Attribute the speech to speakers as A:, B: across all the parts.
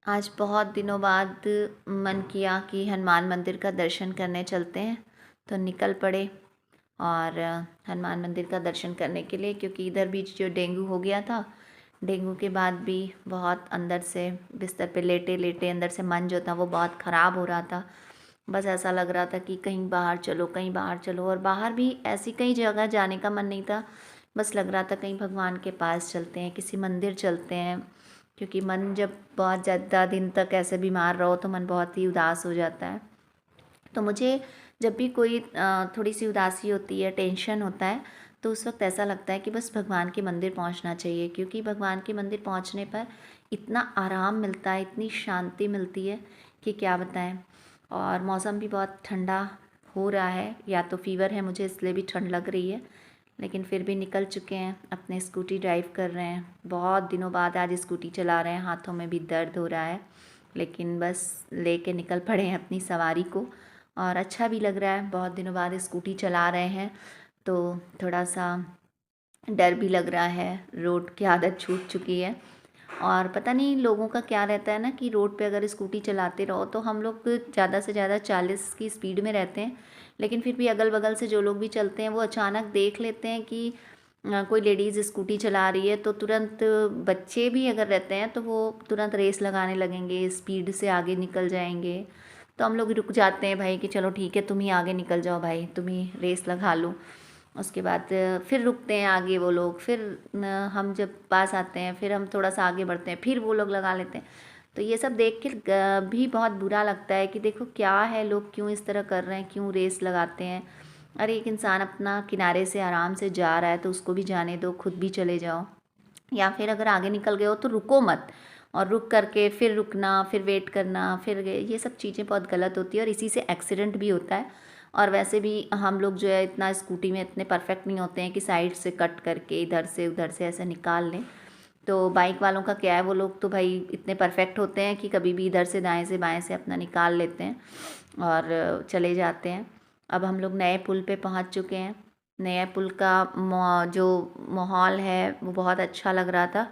A: आज बहुत दिनों बाद मन किया कि हनुमान मंदिर का दर्शन करने चलते हैं, तो निकल पड़े और हनुमान मंदिर का दर्शन करने के लिए, क्योंकि इधर भी जो डेंगू हो गया था, डेंगू के बाद भी बहुत अंदर से बिस्तर पे लेटे लेटे अंदर से मन जो था वो बहुत ख़राब हो रहा था। बस ऐसा लग रहा था कि कहीं बाहर चलो, कहीं बाहर चलो, और बाहर भी ऐसी कई जगह जाने का मन नहीं था। बस लग रहा था कहीं भगवान के पास चलते हैं, किसी मंदिर चलते हैं, क्योंकि मन जब बहुत ज़्यादा दिन तक ऐसे बीमार रहो तो मन बहुत ही उदास हो जाता है। तो मुझे जब भी कोई थोड़ी सी उदासी होती है, टेंशन होता है, तो उस वक्त ऐसा लगता है कि बस भगवान के मंदिर पहुंचना चाहिए, क्योंकि भगवान के मंदिर पहुंचने पर इतना आराम मिलता है, इतनी शांति मिलती है कि क्या बताएं। और मौसम भी बहुत ठंडा हो रहा है, या तो फीवर है मुझे इसलिए भी ठंड लग रही है, लेकिन फिर भी निकल चुके हैं, अपने स्कूटी ड्राइव कर रहे हैं। बहुत दिनों बाद आज स्कूटी चला रहे हैं, हाथों में भी दर्द हो रहा है, लेकिन बस लेके निकल पड़े हैं अपनी सवारी को। और अच्छा भी लग रहा है, बहुत दिनों बाद स्कूटी चला रहे हैं, तो थोड़ा सा डर भी लग रहा है। रोड की आदत छूट चुकी है, और पता नहीं लोगों का क्या रहता है ना, कि रोड पे अगर स्कूटी चलाते रहो तो हम लोग ज़्यादा से ज़्यादा 40 की स्पीड में रहते हैं, लेकिन फिर भी अगल बगल से जो लोग भी चलते हैं वो अचानक देख लेते हैं कि कोई लेडीज़ स्कूटी चला रही है, तो तुरंत, बच्चे भी अगर रहते हैं तो वो तुरंत रेस लगाने लगेंगे, स्पीड से आगे निकल जाएंगे। तो हम लोग रुक जाते हैं भाई कि चलो ठीक है, तुम ही आगे निकल जाओ भाई, तुम ही रेस लगा लो। उसके बाद फिर रुकते हैं आगे वो लोग, फिर हम जब पास आते हैं फिर हम थोड़ा सा आगे बढ़ते हैं, फिर वो लोग लगा लेते हैं। तो ये सब देख के भी बहुत बुरा लगता है कि देखो क्या है, लोग क्यों इस तरह कर रहे हैं, क्यों रेस लगाते हैं। अरे एक इंसान अपना किनारे से आराम से जा रहा है तो उसको भी जाने दो, खुद भी चले जाओ, या फिर अगर आगे निकल गए हो तो रुको मत, और रुक करके फिर रुकना, फिर वेट करना, फिर ये सब चीज़ें बहुत गलत होती है, और इसी से एक्सीडेंट भी होता है। और वैसे भी हम लोग जो है इतना स्कूटी में इतने परफेक्ट नहीं होते हैं कि साइड से कट करके इधर से उधर से ऐसे निकाल लें। तो बाइक वालों का क्या है, वो लोग तो भाई इतने परफेक्ट होते हैं कि कभी भी इधर से दाएं से बाएं से अपना निकाल लेते हैं और चले जाते हैं। अब हम लोग नए पुल पे पहुंच चुके हैं। नया पुल का जो माहौल है वो बहुत अच्छा लग रहा था,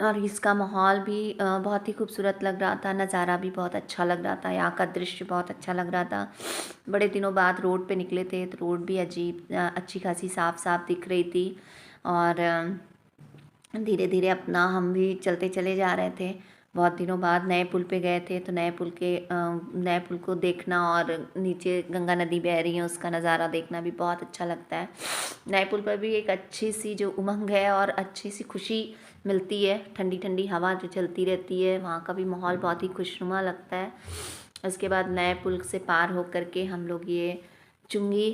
A: और इसका माहौल भी बहुत ही खूबसूरत लग रहा था, नज़ारा भी बहुत अच्छा लग रहा था, यहाँ का दृश्य बहुत अच्छा लग रहा था। बड़े दिनों बाद रोड पे निकले थे तो रोड भी अच्छी खासी साफ़ साफ़ दिख रही थी, और धीरे धीरे अपना हम भी चलते चले जा रहे थे। बहुत दिनों बाद नए पुल पे गए थे, तो नए पुल को देखना और नीचे गंगा नदी बह रही है उसका नज़ारा देखना भी बहुत अच्छा लगता है। नए पुल पर भी एक अच्छी सी जो उमंग है और अच्छी सी खुशी मिलती है, ठंडी ठंडी हवा जो चलती रहती है, वहाँ का भी माहौल बहुत ही खुशनुमा लगता है। उसके बाद नए पुल से पार होकर के हम लोग ये चुंगी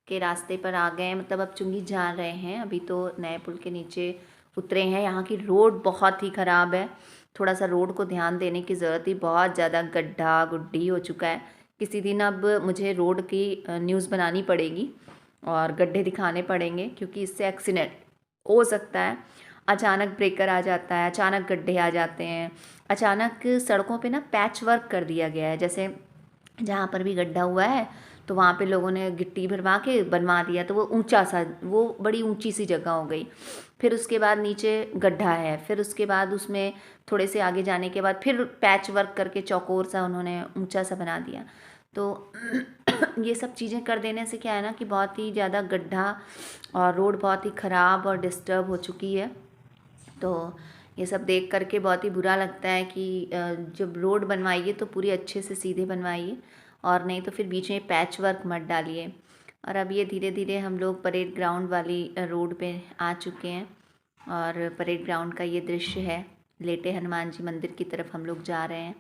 A: के रास्ते पर आ गए, मतलब अब चुंगी जा रहे हैं, अभी तो नए पुल के नीचे उतरे हैं। यहाँ की रोड बहुत ही ख़राब है, थोड़ा सा रोड को ध्यान देने की ज़रूरत ही, बहुत ज़्यादा गड्ढा गुड्ढी हो चुका है। किसी दिन अब मुझे रोड की न्यूज़ बनानी पड़ेगी और गड्ढे दिखाने पड़ेंगे, क्योंकि इससे एक्सीडेंट हो सकता है। अचानक ब्रेकर आ जाता है, अचानक गड्ढे आ जाते हैं, अचानक सड़कों पे ना पैच वर्क कर दिया गया है, जैसे जहाँ पर भी गड्ढा हुआ है तो वहाँ पे लोगों ने गिट्टी भरवा के बनवा दिया, तो वो ऊंचा सा, वो बड़ी ऊंची सी जगह हो गई। फिर उसके बाद नीचे गड्ढा है, फिर उसके बाद उसमें थोड़े से आगे जाने के बाद फिर पैच वर्क करके चौकोर सा उन्होंने ऊंचा सा बना दिया। तो ये सब चीज़ें कर देने से क्या है ना, कि बहुत ही ज़्यादा गड्ढा और रोड बहुत ही ख़राब और डिस्टर्ब हो चुकी है। तो ये सब देख करके बहुत ही बुरा लगता है कि जब रोड बनवाइए तो पूरी अच्छे से सीधे बनवाइए, और नहीं तो फिर बीच में पैच वर्क मत डालिए। और अब ये धीरे धीरे हम लोग परेड ग्राउंड वाली रोड पे आ चुके हैं, और परेड ग्राउंड का ये दृश्य है। लेटे हनुमान जी मंदिर की तरफ हम लोग जा रहे हैं।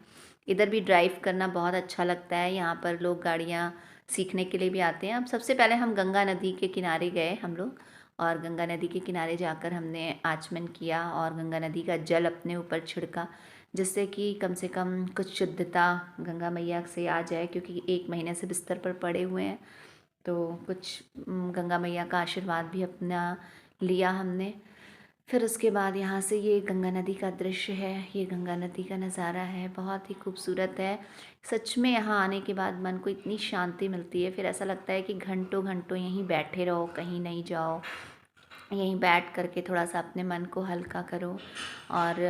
A: इधर भी ड्राइव करना बहुत अच्छा लगता है, यहाँ पर लोग गाड़ियाँ सीखने के लिए भी आते हैं। अब सबसे पहले हम गंगा नदी के किनारे गए हम लोग, और गंगा नदी के किनारे जाकर हमने आचमन किया और गंगा नदी का जल अपने ऊपर छिड़का, जिससे कि कम से कम कुछ शुद्धता गंगा मैया से आ जाए, क्योंकि 1 महीने से बिस्तर पर पड़े हुए हैं। तो कुछ गंगा मैया का आशीर्वाद भी अपना लिया हमने। फिर उसके बाद यहाँ से ये गंगा नदी का दृश्य है, ये गंगा नदी का नज़ारा है, बहुत ही खूबसूरत है। सच में यहाँ आने के बाद मन को इतनी शांति मिलती है, फिर ऐसा लगता है कि घंटों घंटों यहीं बैठे रहो, कहीं नहीं जाओ, यहीं बैठ करके थोड़ा सा अपने मन को हल्का करो। और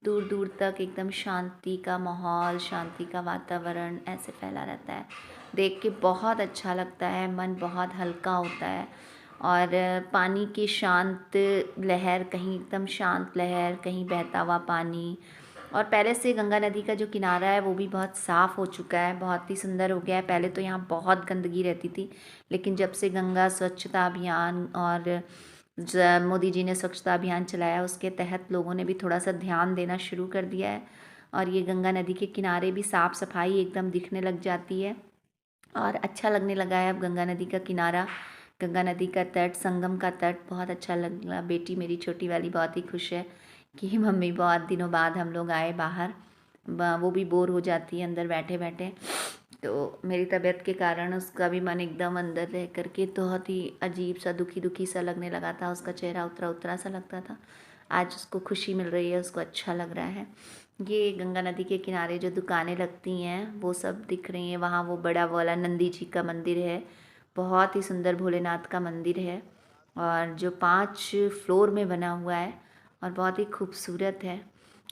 A: दूर दूर तक एकदम शांति का माहौल, शांति का वातावरण ऐसे फैला रहता है। देख के बहुत अच्छा लगता है, मन बहुत हल्का होता है। और पानी की शांत लहर, कहीं एकदम शांत लहर, कहीं बहता हुआ पानी। और पहले से गंगा नदी का जो किनारा है वो भी बहुत साफ़ हो चुका है, बहुत ही सुंदर हो गया है। पहले तो यहाँ बहुत गंदगी रहती थी, लेकिन जब से गंगा स्वच्छता अभियान और मोदी जी ने स्वच्छता अभियान चलाया, उसके तहत लोगों ने भी थोड़ा सा ध्यान देना शुरू कर दिया है। और ये गंगा नदी के किनारे भी साफ़ सफाई एकदम दिखने लग जाती है और अच्छा लगने लगा है अब गंगा नदी का किनारा, गंगा नदी का तट, संगम का तट बहुत अच्छा लग रहा। बेटी मेरी छोटी वाली बहुत ही खुश है कि मम्मी बहुत दिनों बाद हम लोग आए बाहर। वो भी बोर हो जाती है अंदर बैठे बैठे, तो मेरी तबीयत के कारण उसका भी मन एकदम अंदर रह करके बहुत ही अजीब सा, दुखी दुखी सा लगने लगा था। उसका चेहरा उतरा उतरा सा लगता था। आज उसको खुशी मिल रही है, उसको अच्छा लग रहा है। ये गंगा नदी के किनारे जो दुकानें लगती हैं वो सब दिख रही हैं। वहाँ वो बड़ा वाला नंदी जी का मंदिर है, बहुत ही सुंदर भोलेनाथ का मंदिर है, और जो 5 फ्लोर में बना हुआ है और बहुत ही खूबसूरत है।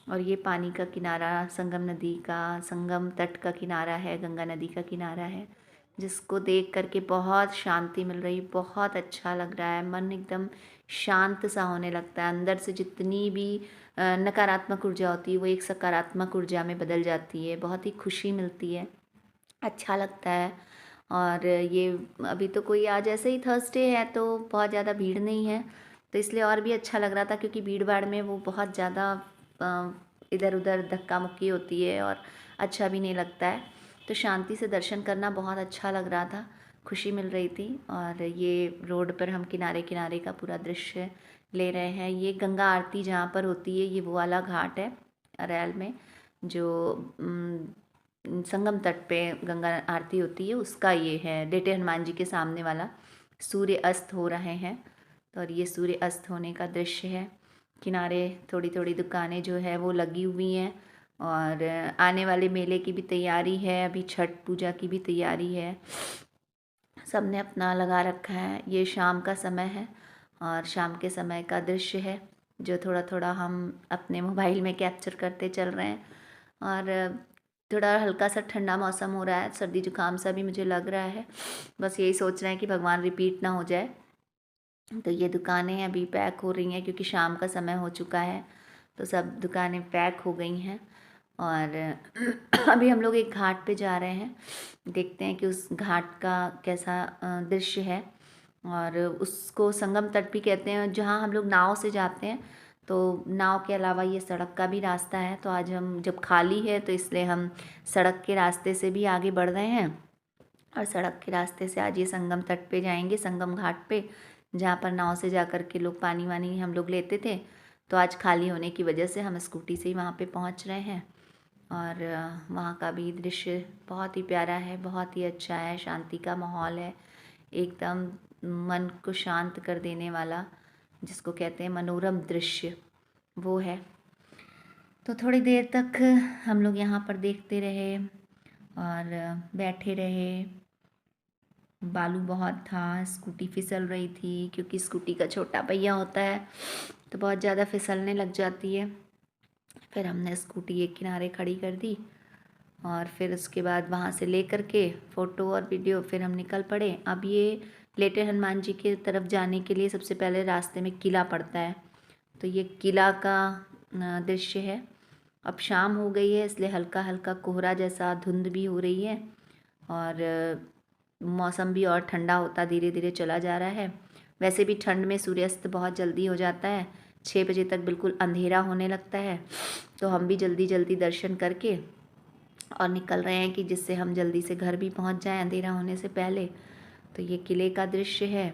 A: और ये पानी का किनारा संगम नदी का, संगम तट का किनारा है, गंगा नदी का किनारा है, जिसको देख करके बहुत शांति मिल रही, बहुत अच्छा लग रहा है। मन एकदम शांत सा होने लगता है। अंदर से जितनी भी नकारात्मक ऊर्जा होती है वो एक सकारात्मक ऊर्जा में बदल जाती है। बहुत ही खुशी मिलती है, अच्छा लगता है। और ये अभी तो कोई आज ऐसे ही थर्सडे है तो बहुत ज़्यादा भीड़ नहीं है, तो इसलिए और भी अच्छा लग रहा था, क्योंकि भीड़ भाड़ में वो बहुत ज़्यादा इधर उधर धक्का मुक्की होती है और अच्छा भी नहीं लगता है। तो शांति से दर्शन करना बहुत अच्छा लग रहा था, खुशी मिल रही थी। और ये रोड पर हम किनारे किनारे का पूरा दृश्य ले रहे हैं। ये गंगा आरती जहाँ पर होती है, ये वो वाला घाट है अरैल में, जो संगम तट पे गंगा आरती होती है, उसका ये है। लेटे हनुमान जी के सामने वाला सूर्य अस्त हो रहे हैं, तो और ये सूर्य अस्त होने का दृश्य है। किनारे थोड़ी थोड़ी दुकानें जो है वो लगी हुई हैं, और आने वाले मेले की भी तैयारी है, अभी छठ पूजा की भी तैयारी है, सब ने अपना लगा रखा है। ये शाम का समय है और शाम के समय का दृश्य है, जो थोड़ा थोड़ा हम अपने मोबाइल में कैप्चर करते चल रहे हैं। और थोड़ा हल्का सा ठंडा मौसम हो रहा है, सर्दी जुकाम सा भी मुझे लग रहा है। बस यही सोच रहे हैं कि भगवान रिपीट ना हो जाए। तो ये दुकानें अभी पैक हो रही हैं, क्योंकि शाम का समय हो चुका है, तो सब दुकानें पैक हो गई हैं। और अभी हम लोग एक घाट पे जा रहे हैं, देखते हैं कि उस घाट का कैसा दृश्य है। और उसको संगम तट भी कहते हैं, जहाँ हम लोग नाव से जाते हैं। तो नाव के अलावा ये सड़क का भी रास्ता है, तो आज हम जब खाली है तो इसलिए हम सड़क के रास्ते से भी आगे बढ़ रहे हैं, और सड़क के रास्ते से आज ये संगम तट पे जाएंगे, संगम घाट पे, जहाँ पर नाव से जा कर के लोग पानी वानी हम लोग लेते थे। तो आज खाली होने की वजह से हम स्कूटी से ही वहाँ पे पहुँच रहे हैं। और वहाँ का भी दृश्य बहुत ही प्यारा है, बहुत ही अच्छा है, शांति का माहौल है, एकदम मन को शांत कर देने वाला, जिसको कहते हैं मनोरम दृश्य, वो है। तो थोड़ी देर तक हम लोग यहाँ पर देखते रहे और बैठे रहे। बालू बहुत था, स्कूटी फिसल रही थी, क्योंकि स्कूटी का छोटा पहिया होता है तो बहुत ज़्यादा फिसलने लग जाती है। फिर हमने स्कूटी एक किनारे खड़ी कर दी, और फिर उसके बाद वहाँ से ले कर के फ़ोटो और वीडियो फिर हम निकल पड़े। अब ये लेटे हनुमान जी की तरफ जाने के लिए सबसे पहले रास्ते में किला पड़ता है, तो ये किला का दृश्य है। अब शाम हो गई है, इसलिए हल्का हल्का कोहरा जैसा धुंध भी हो रही है, और मौसम भी और ठंडा होता धीरे धीरे चला जा रहा है। वैसे भी ठंड में सूर्यास्त बहुत जल्दी हो जाता है, 6 बजे तक बिल्कुल अंधेरा होने लगता है। तो हम भी जल्दी जल्दी दर्शन करके और निकल रहे हैं कि जिससे हम जल्दी से घर भी पहुंच जाएं अंधेरा होने से पहले। तो ये किले का दृश्य है।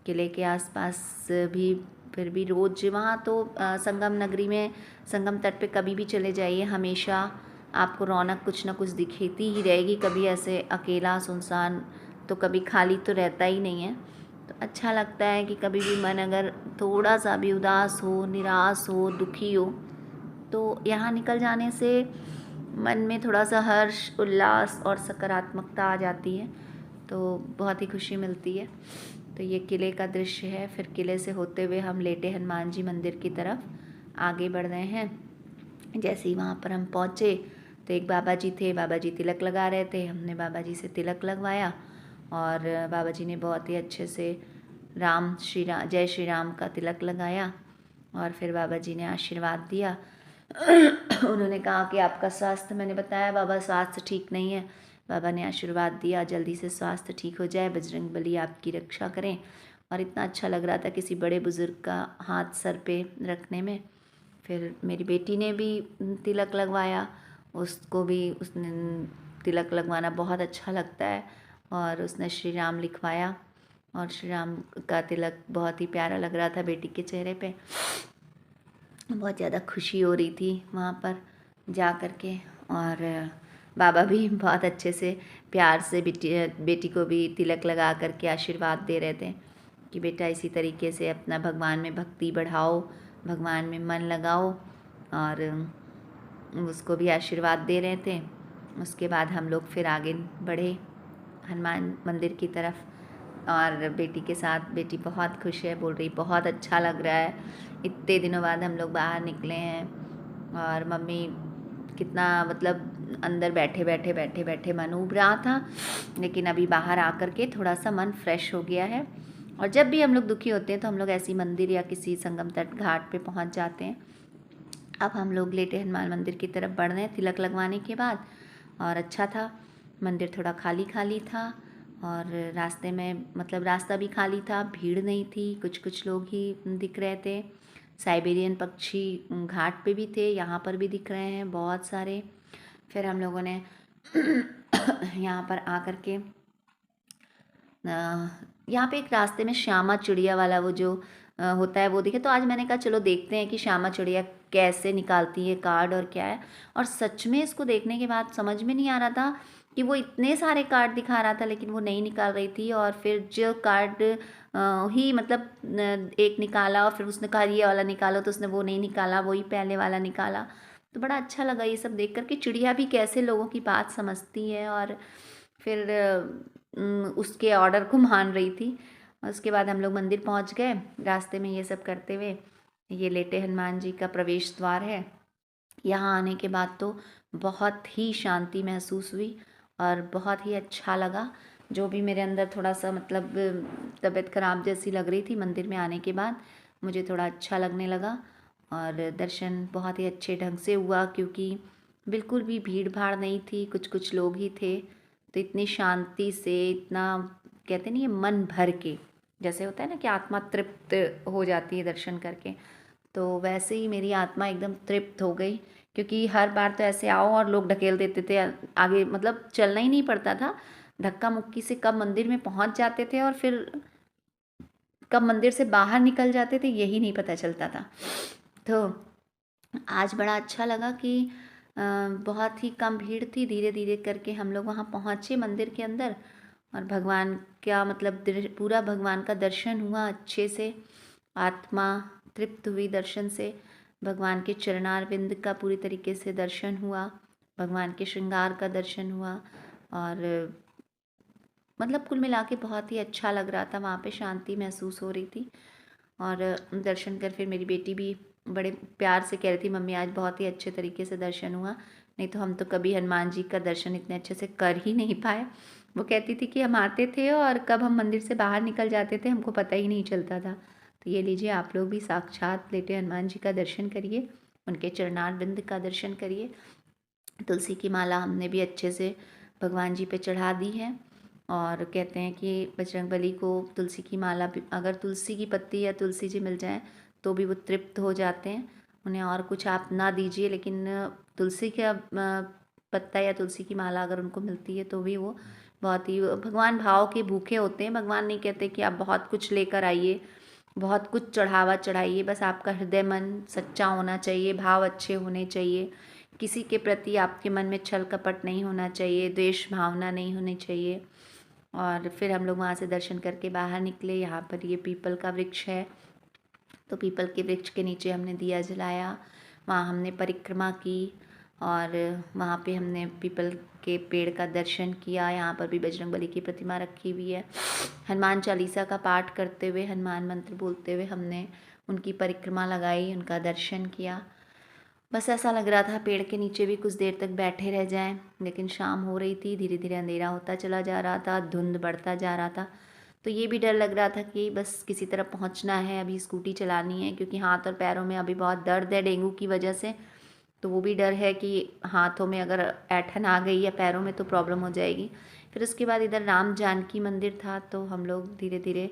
A: किले के आसपास भी फिर भी रोज़ वहाँ तो संगम नगरी में, संगम तट पे कभी भी चले जाइए, हमेशा आपको रौनक कुछ ना कुछ दिखती ही रहेगी। कभी ऐसे अकेला सुनसान तो कभी खाली तो रहता ही नहीं है। तो अच्छा लगता है कि कभी भी मन अगर थोड़ा सा भी उदास हो, निराश हो, दुखी हो, तो यहाँ निकल जाने से मन में थोड़ा सा हर्ष, उल्लास और सकारात्मकता आ जाती है, तो बहुत ही खुशी मिलती है। तो ये किले का दृश्य है। फिर किले से होते हुए हम लेटे हनुमान जी मंदिर की तरफ आगे बढ़ रहे हैं। जैसे ही वहाँ पर हम पहुँचे तो एक बाबा जी थे, बाबा जी तिलक लगा रहे थे, हमने बाबा जी से तिलक लगवाया और बाबा जी ने बहुत ही अच्छे से जय श्री राम का तिलक लगाया और फिर बाबा जी ने आशीर्वाद दिया। उन्होंने कहा कि आपका स्वास्थ्य, मैंने बताया बाबा स्वास्थ्य ठीक नहीं है, बाबा ने आशीर्वाद दिया जल्दी से स्वास्थ्य ठीक हो जाए, बजरंग बली आपकी रक्षा करें। और इतना अच्छा लग रहा था किसी बड़े बुज़ुर्ग का हाथ सर पे रखने में। फिर मेरी बेटी ने भी तिलक लगवाया, उसको भी उसने तिलक लगवाना बहुत अच्छा लगता है और उसने श्री राम लिखवाया और श्री राम का तिलक बहुत ही प्यारा लग रहा था बेटी के चेहरे पे। बहुत ज़्यादा खुशी हो रही थी वहाँ पर जा कर के और बाबा भी बहुत अच्छे से प्यार से बेटी को भी तिलक लगा कर के आशीर्वाद दे रहे थे कि बेटा इसी तरीके से अपना भगवान में भक्ति बढ़ाओ, भगवान में मन लगाओ। और उसको भी आशीर्वाद दे रहे थे। उसके बाद हम लोग फिर आगे बढ़े हनुमान मंदिर की तरफ और बेटी के साथ, बेटी बहुत खुश है, बोल रही बहुत अच्छा लग रहा है, इतने दिनों बाद हम लोग बाहर निकले हैं। और मम्मी कितना मतलब अंदर बैठे मन ऊब रहा था, लेकिन अभी बाहर आकर के थोड़ा सा मन फ्रेश हो गया है। और जब भी हम लोग दुखी होते हैं तो हम लोग ऐसी मंदिर या किसी संगम तट घाट पे पहुंच जाते हैं। अब हम लोग लेटे हनुमान मंदिर की तरफ बढ़ रहे हैं तिलक लगवाने के बाद। और अच्छा था, मंदिर थोड़ा खाली खाली था और रास्ते में मतलब रास्ता भी खाली था, भीड़ नहीं थी, कुछ कुछ लोग ही दिख रहे थे। साइबेरियन पक्षी घाट पे भी थे, यहाँ पर भी दिख रहे हैं बहुत सारे। फिर हम लोगों ने यहाँ पर आकर के यहाँ पे एक रास्ते में श्यामा चिड़िया वाला वो जो होता है वो दिखे, तो आज मैंने कहा चलो देखते हैं कि श्यामा चिड़िया कैसे निकालती है कार्ड और क्या है। और सच में इसको देखने के बाद समझ में नहीं आ रहा था कि वो इतने सारे कार्ड दिखा रहा था लेकिन वो नहीं निकाल रही थी। और फिर जो कार्ड ही मतलब एक निकाला और फिर उसने कहा ये वाला निकालो, तो उसने वो नहीं निकाला, वही पहले वाला निकाला। तो बड़ा अच्छा लगा ये सब देख कर कि चिड़िया भी कैसे लोगों की बात समझती है और फिर उसके ऑर्डर को मान रही थी। उसके बाद हम लोग मंदिर पहुंच गए। रास्ते में ये सब करते हुए ये लेटे हनुमान जी का प्रवेश द्वार है। यहाँ आने के बाद तो बहुत ही शांति महसूस हुई और बहुत ही अच्छा लगा। जो भी मेरे अंदर थोड़ा सा मतलब तबीयत ख़राब जैसी लग रही थी, मंदिर में आने के बाद मुझे थोड़ा अच्छा लगने लगा। और दर्शन बहुत ही अच्छे ढंग से हुआ क्योंकि बिल्कुल भी भीड़ भाड़ नहीं थी, कुछ कुछ लोग ही थे। तो इतनी शांति से, इतना कहते नहीं है मन भर के, जैसे होता है ना कि आत्मा तृप्त हो जाती है दर्शन करके, तो वैसे ही मेरी आत्मा एकदम तृप्त हो गई। क्योंकि हर बार तो ऐसे आओ और लोग ढकेल देते थे आगे, मतलब चलना ही नहीं पड़ता था, धक्का मुक्की से कब मंदिर में पहुंच जाते थे और फिर कब मंदिर से बाहर निकल जाते थे यही नहीं पता चलता था। तो आज बड़ा अच्छा लगा कि बहुत ही कम भीड़ थी, धीरे धीरे करके हम लोग वहाँ पहुँचे मंदिर के अंदर और भगवान का मतलब पूरा भगवान का दर्शन हुआ अच्छे से। आत्मा तृप्त हुई दर्शन से, भगवान के चरणारविंद का पूरी तरीके से दर्शन हुआ, भगवान के श्रृंगार का दर्शन हुआ और मतलब कुल मिला के बहुत ही अच्छा लग रहा था। वहाँ पे शांति महसूस हो रही थी। और दर्शन कर फिर मेरी बेटी भी बड़े प्यार से कह रही थी मम्मी आज बहुत ही अच्छे तरीके से दर्शन हुआ, नहीं तो हम तो कभी हनुमान जी का दर्शन इतने अच्छे से कर ही नहीं पाए। वो कहती थी कि हम आते थे और कब हम मंदिर से बाहर निकल जाते थे हमको पता ही नहीं चलता था। तो ये लीजिए आप लोग भी साक्षात लेटे हनुमान जी का दर्शन करिए, उनके चरणारविंद का दर्शन करिए। तुलसी की माला हमने भी अच्छे से भगवान जी पे चढ़ा दी है और कहते हैं कि बजरंगबली को तुलसी की माला, अगर तुलसी की पत्ती या तुलसी जी मिल जाए तो भी वो तृप्त हो जाते हैं। उन्हें और कुछ आप ना दीजिए, लेकिन तुलसी का पत्ता या तुलसी की माला अगर उनको मिलती है तो भी वो बहुत ही भगवान भाव के भूखे होते हैं। भगवान नहीं कहते कि आप बहुत कुछ लेकर आइए, बहुत कुछ चढ़ावा चढ़ाइए, बस आपका हृदय मन सच्चा होना चाहिए, भाव अच्छे होने चाहिए, किसी के प्रति आपके मन में छल कपट नहीं होना चाहिए, द्वेष भावना नहीं होनी चाहिए। और फिर हम लोग वहाँ से दर्शन करके बाहर निकले। यहाँ पर ये पीपल का वृक्ष है, तो पीपल के वृक्ष के नीचे हमने दिया जलाया, वहाँ हमने परिक्रमा की और वहाँ पे हमने पीपल के पेड़ का दर्शन किया। यहाँ पर भी बजरंगबली की प्रतिमा रखी हुई है। हनुमान चालीसा का पाठ करते हुए, हनुमान मंत्र बोलते हुए हमने उनकी परिक्रमा लगाई, उनका दर्शन किया। बस ऐसा लग रहा था पेड़ के नीचे भी कुछ देर तक बैठे रह जाएं, लेकिन शाम हो रही थी, धीरे धीरे अंधेरा होता चला जा रहा था, धुंध बढ़ता जा रहा था। तो ये भी डर लग रहा था कि बस किसी तरह पहुंचना है, अभी स्कूटी चलानी है, क्योंकि हाथ और पैरों में अभी बहुत दर्द है डेंगू की वजह से। तो वो भी डर है कि हाथों में अगर ऐंठन आ गई या पैरों में तो प्रॉब्लम हो जाएगी। फिर उसके बाद इधर राम जानकी मंदिर था, तो हम लोग धीरे धीरे,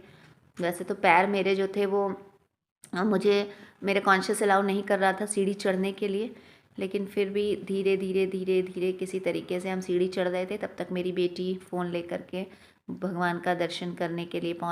A: वैसे तो पैर मेरे जो थे वो मुझे मेरे कॉन्शियस अलाउ नहीं कर रहा था सीढ़ी चढ़ने के लिए, लेकिन फिर भी धीरे धीरे धीरे धीरे किसी तरीके से हम सीढ़ी चढ़ रहे थे। तब तक मेरी बेटी फ़ोन लेकर के भगवान का दर्शन करने के लिए पहुंच